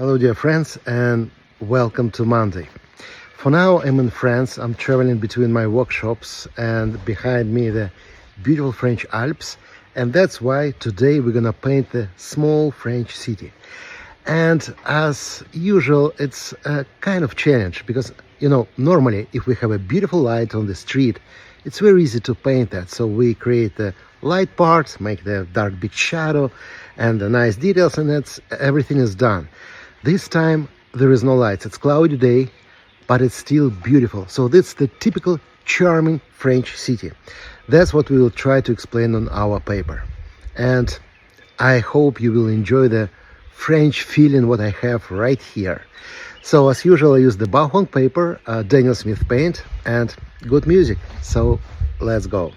Hello dear friends and welcome to Monday. For now I'm in France. I'm traveling between my workshops and behind me the beautiful French Alps, and that's why today we're gonna paint the small French city. And as usual it's a kind of challenge because normally if we have a beautiful light on the street it's very easy to paint that. So we create the light part, make the dark big shadow and the nice details, and that's everything is done. This time there is no lights, it's cloudy day, but it's still beautiful. So this is the typical charming French city. That's what we will try to explain on our paper. And I hope you will enjoy the French feeling what I have right here. So as usual I use the Baohong paper, Daniel Smith paint and good music. So let's go.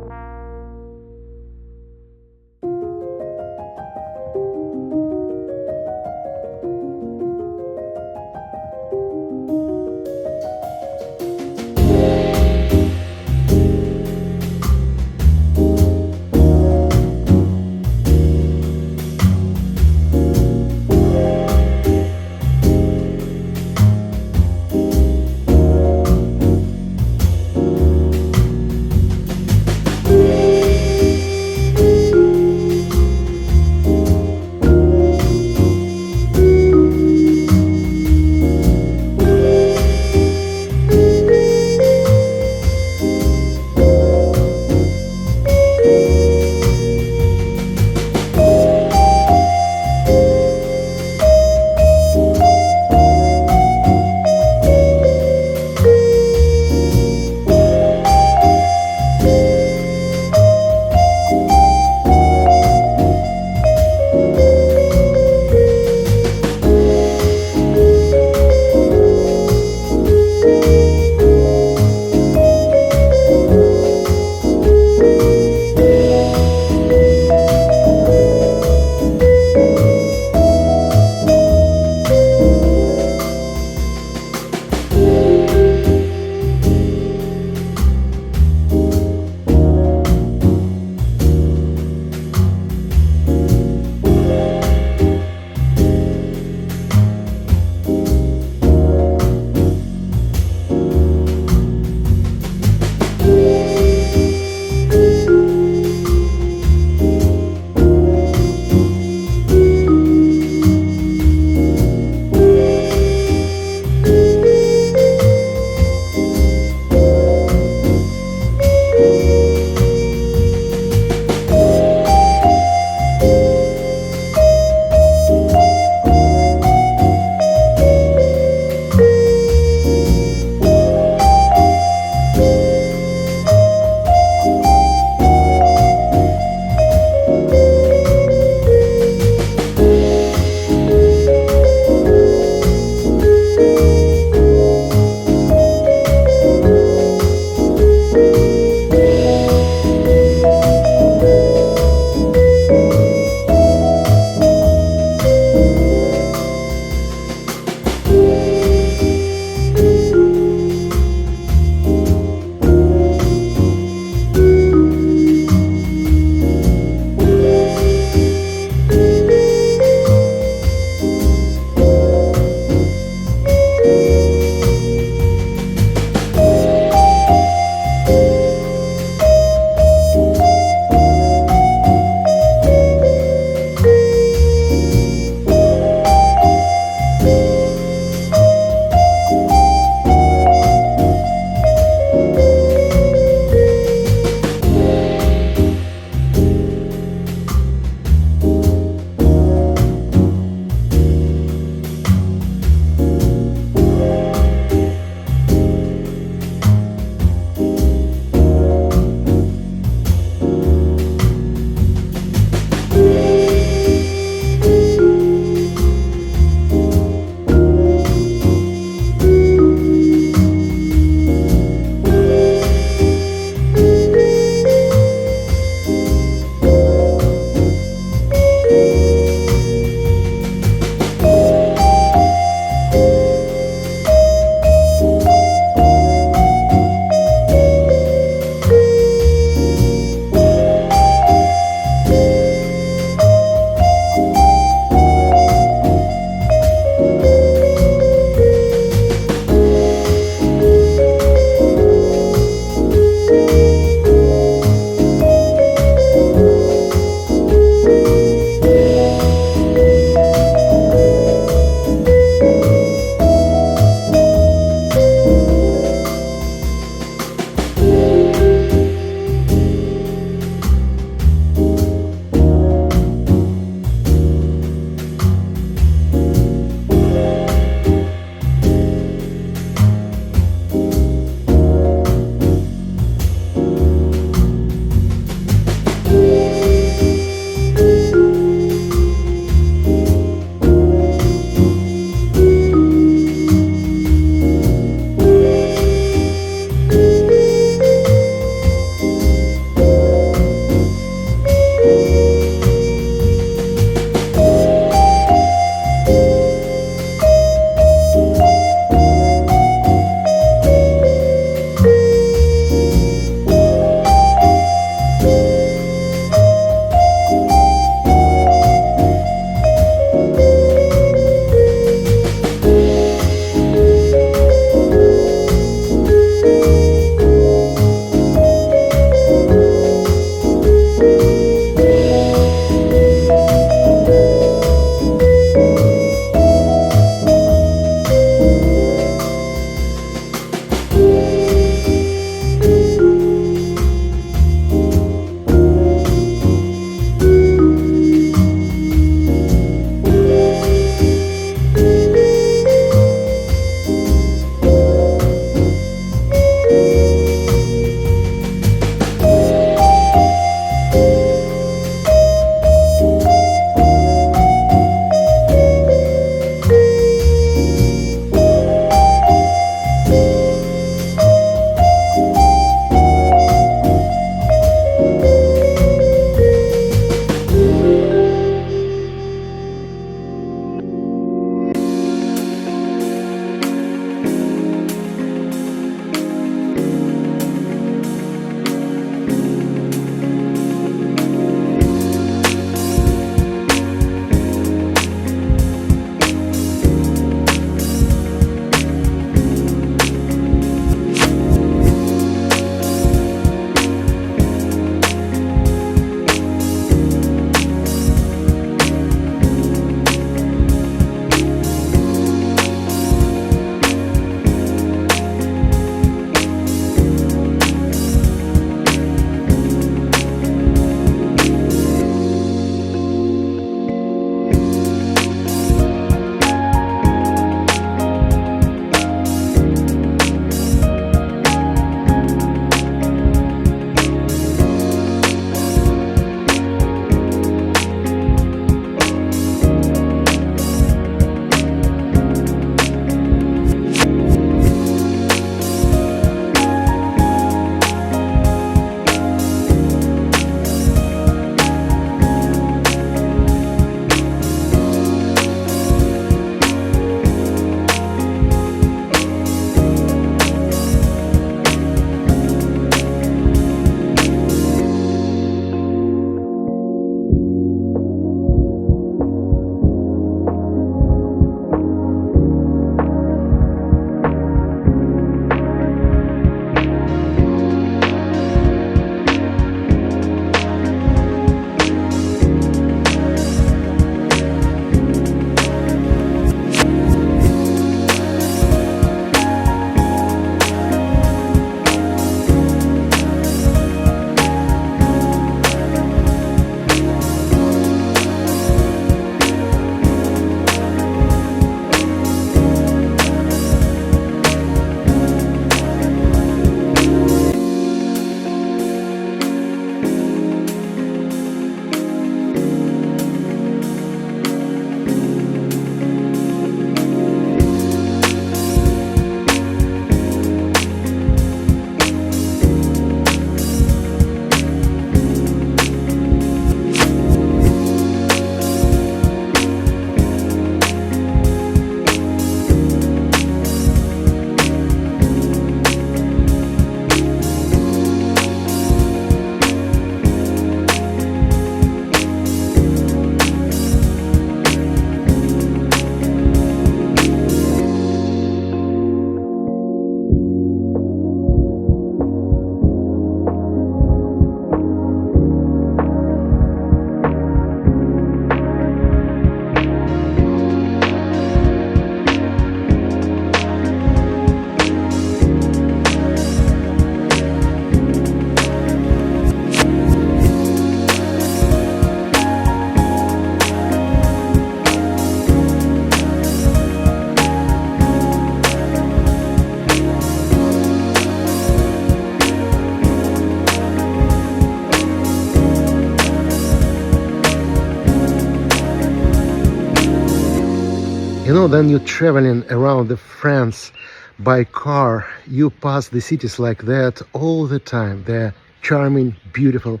You know, then you're traveling around the France by car, you pass the cities like that all the time. They're charming, beautiful,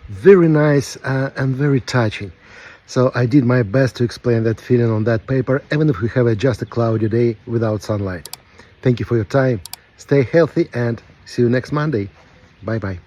very nice, and very touching. So I did my best to explain that feeling on that paper, even if we have just a cloudy day without sunlight. Thank you for your time. Stay healthy and see you next Monday. Bye bye.